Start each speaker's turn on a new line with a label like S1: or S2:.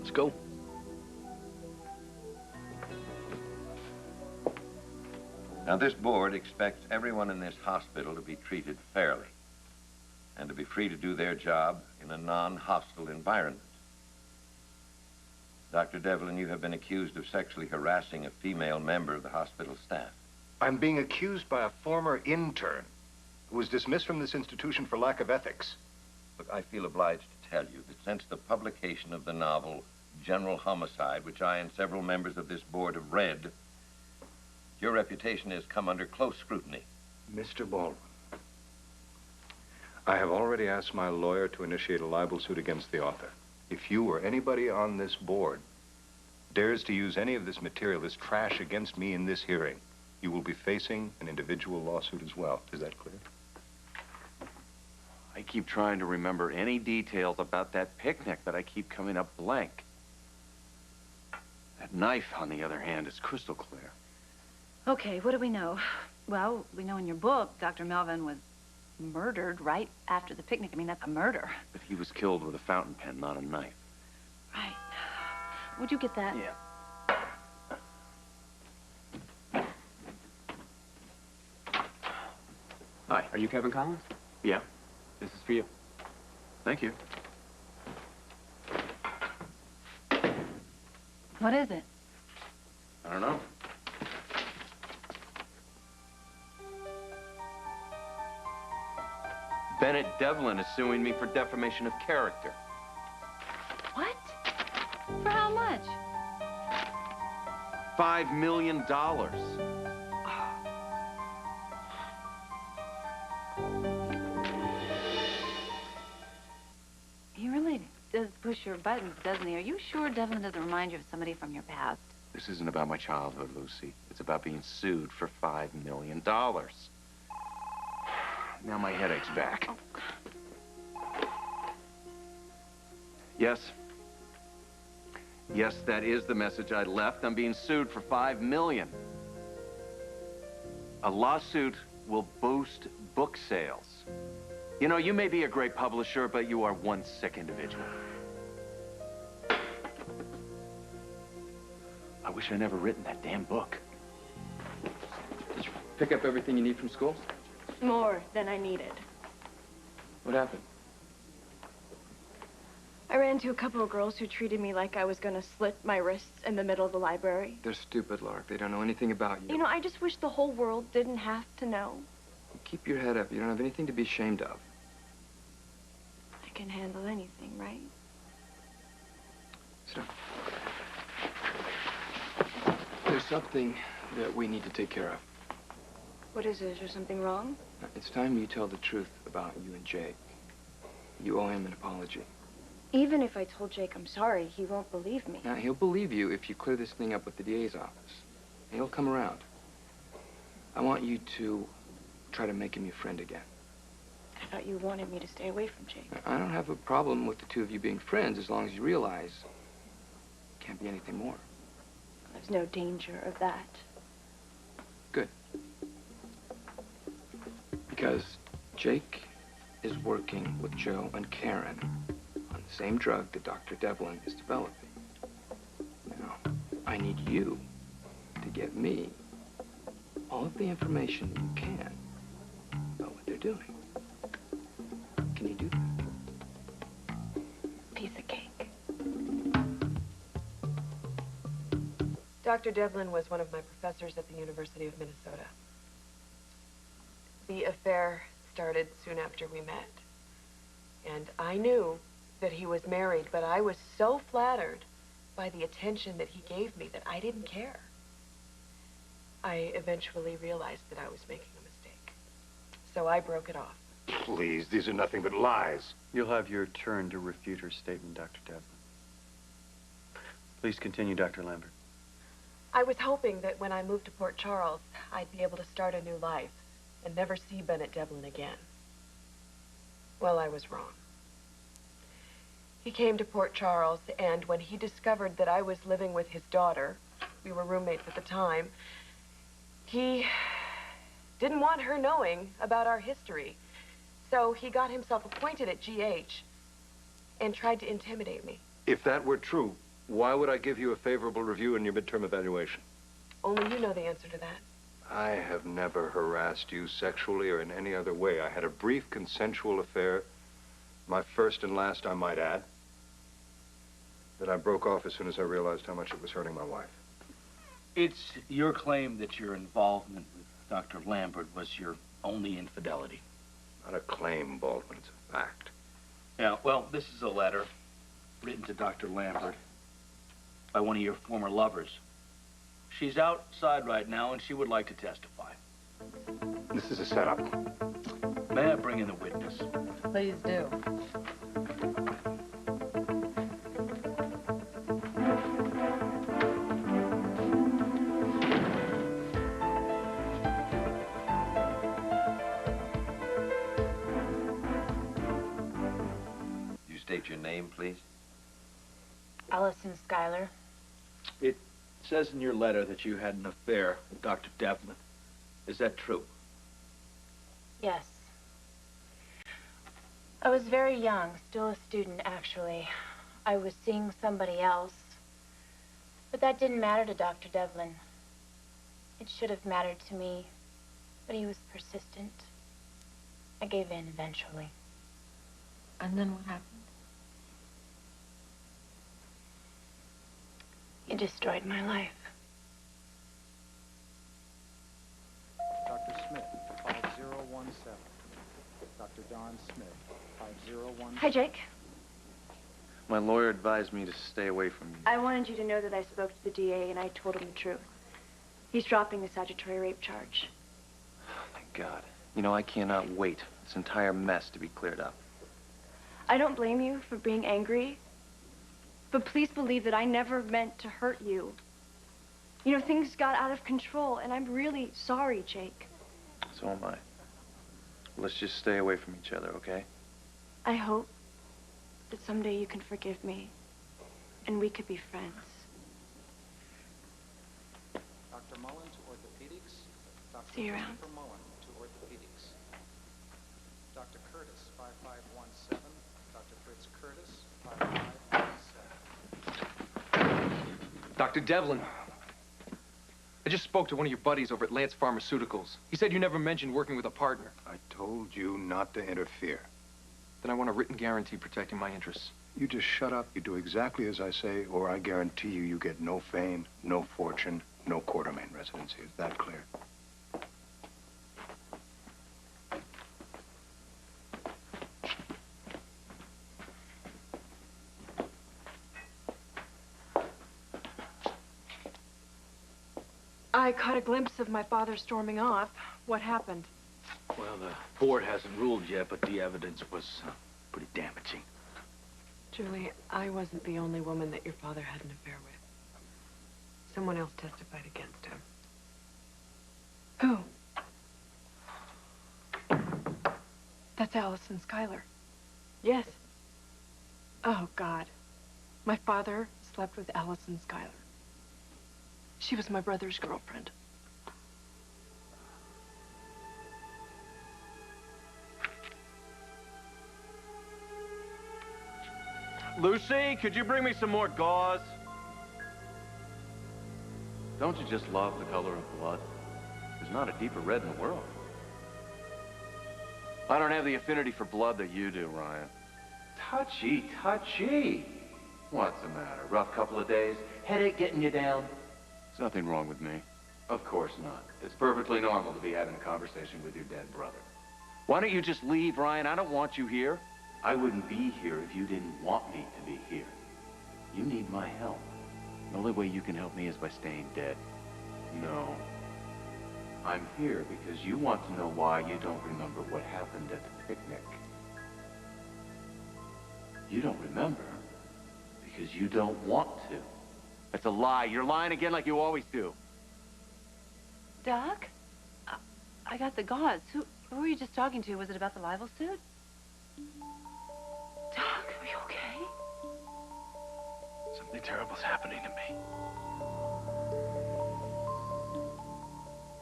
S1: Let's go.
S2: Now, this board expects everyone in this hospital to be treated fairly and to be free to do their job in a non-hostile environment. Dr. Devlin, you have been accused of sexually harassing a female member of the hospital staff.
S3: I'm being accused by a former intern who was dismissed from this institution for lack of ethics.
S2: Look, I feel obliged to tell you that since the publication of the novel General Homicide, which I and several members of this board have read, your reputation has come under close scrutiny.
S3: Mr. Baldwin, I have already asked my lawyer to initiate a libel suit against the author. If you or anybody on this board dares to use any of this material, this trash against me in this hearing, you will be facing an individual lawsuit as well. Is that clear?
S4: I keep trying to remember any details about that picnic, but I keep coming up blank. That knife, on the other hand, is crystal clear.
S5: Okay, what do we know? Well, we know in your book, Dr. Melvin was murdered right after the picnic. I mean, that's a murder.
S4: But he was killed with a fountain pen, not a knife.
S5: Right. Would you get that?
S4: Yeah.
S1: Hi, are you Kevin Collins?
S4: Yeah.
S1: This is for you.
S4: Thank you.
S5: What is it?
S4: I don't know. Bennett Devlin is suing me for defamation of character.
S5: What? For how much?
S4: $5 million.
S5: He really does push your buttons, doesn't he? Are you sure Devlin doesn't remind you of somebody from your past?
S4: This isn't about my childhood, Lucy. It's about being sued for $5 million. Now my headache's back. Yes. Yes, that is the message I left. I'm being sued for $5 million. A lawsuit will boost book sales. You know, you may be a great publisher, but you are one sick individual. I wish I'd never written that damn book.
S1: Did you pick up everything you need from school?
S6: More than I needed.
S1: What happened?
S6: I ran into a couple of girls who treated me like I was gonna slit my wrists in the middle of the library.
S1: They're stupid, Lark. They don't know anything about you.
S6: You know, I just wish the whole world didn't have to know.
S1: Keep your head up. You don't have anything to be ashamed of.
S6: I can handle anything, right?
S1: Sit down. There's something that we need to take care of.
S6: What is it? Is there something wrong?
S1: It's time you tell the truth about you and Jake. You owe him an apology.
S6: Even if I told Jake I'm sorry, he won't believe me.
S1: Now, he'll believe you if you clear this thing up with the DA's office. He'll come around. I want you to try to make him your friend again.
S6: I thought you wanted me to stay away from Jake.
S1: I don't have a problem with the two of you being friends as long as you realize it can't be anything more.
S6: There's no danger of that.
S1: Good. Because Jake is working with Joe and Karen on the same drug that Dr. Devlin is developing. Now, I need you to get me all of the information that you can about what they're doing. Can you do that?
S6: Piece of cake.
S7: Dr. Devlin was one of my professors at the University of Minnesota. The affair started soon after we met. And I knew that he was married, but I was so flattered by the attention that he gave me that I didn't care. I eventually realized that I was making a mistake. So I broke it off.
S3: Please, these are nothing but lies.
S8: You'll have your turn to refute her statement, Dr. Devlin. Please continue, Dr. Lambert.
S7: I was hoping that when I moved to Port Charles, I'd be able to start a new life and never see Bennett Devlin again. Well, I was wrong. He came to Port Charles, and when he discovered that I was living with his daughter, we were roommates at the time, he didn't want her knowing about our history. So he got himself appointed at GH and tried to intimidate me.
S3: If that were true, Why would I give you a favorable review in your midterm evaluation?
S7: Only you know the answer to that.
S3: I have never harassed you sexually or in any other way. I had a brief consensual affair, my first and last, I might add, that I broke off as soon as I realized how much it was hurting my wife.
S9: It's your claim that your involvement with Dr. Lambert was your only infidelity.
S3: Not a claim, Baldwin. It's a fact.
S9: Yeah, well, this is a letter written to Dr. Lambert by one of your former lovers. She's outside right now, and she would like to testify.
S3: This is a setup.
S9: May I bring in the witness?
S10: Please do.
S2: You state your name, please.
S11: Allison Schuyler.
S9: It says in your letter that you had an affair with Dr. Devlin. Is that true?
S11: Yes. I was very young, still a student, actually. I was seeing somebody else. But that didn't matter to Dr. Devlin. It should have mattered to me, but he was persistent. I gave in eventually.
S10: And then what happened?
S11: He destroyed my life.
S12: Dr. Smith, 5017. Dr. Don Smith, 5017.
S5: Hi, Jake.
S4: My lawyer advised me to stay away from you.
S6: I wanted you to know that I spoke to the DA and I told him the truth. He's dropping the statutory rape charge.
S4: Oh, thank God. You know, I cannot wait for this entire mess to be cleared up.
S6: I don't blame you for being angry, but please believe that I never meant to hurt you. You know, things got out of control, and I'm really sorry, Jake.
S4: So am I. Let's just stay away from each other, okay?
S6: I hope that someday you can forgive me, and we could be friends.
S12: Dr. Mullen to orthopedics. Dr.
S6: See you around.
S12: Christopher Mullen to orthopedics. Dr. Curtis, 5517. Dr. Fritz Curtis, 5517.
S1: Dr. Devlin, I just spoke to one of your buddies over at Lance Pharmaceuticals. He said you never mentioned working with a partner.
S3: I told you not to interfere.
S1: Then I want a written guarantee protecting my interests.
S3: You just shut up, you do exactly as I say, or I guarantee you, you get no fame, no fortune, no Quartermain residency. Is that clear?
S7: I caught a glimpse of my father storming off. What happened?
S9: Well, the board hasn't ruled yet, but the evidence was pretty damaging.
S7: Julie, I wasn't the only woman that your father had an affair with. Someone else testified against him. Who? That's Allison Schuyler. Yes. Oh, God. My father slept with Allison Schuyler. She was my brother's girlfriend.
S4: Lucy, could you bring me some more gauze? Don't you just love the color of blood? There's not a deeper red in the world. I don't have the affinity for blood that you do, Ryan. Touchy, touchy. What's the matter? Rough couple of days? Headache getting you down? There's nothing wrong with me. Of course not. It's perfectly normal to be having a conversation with your dead brother. Why don't you just leave, Ryan? I don't want you here. I wouldn't be here if you didn't want me to be here. You need my help. The only way you can help me is by staying dead. No. I'm here because you want to know why you don't remember what happened at the picnic. You don't remember because you don't want to. That's a lie. You're lying again like you always do.
S5: Doc? I got the gauze. Who were you just talking to? Was it about the libel suit? Doc, are you okay?
S9: Something terrible's happening to me.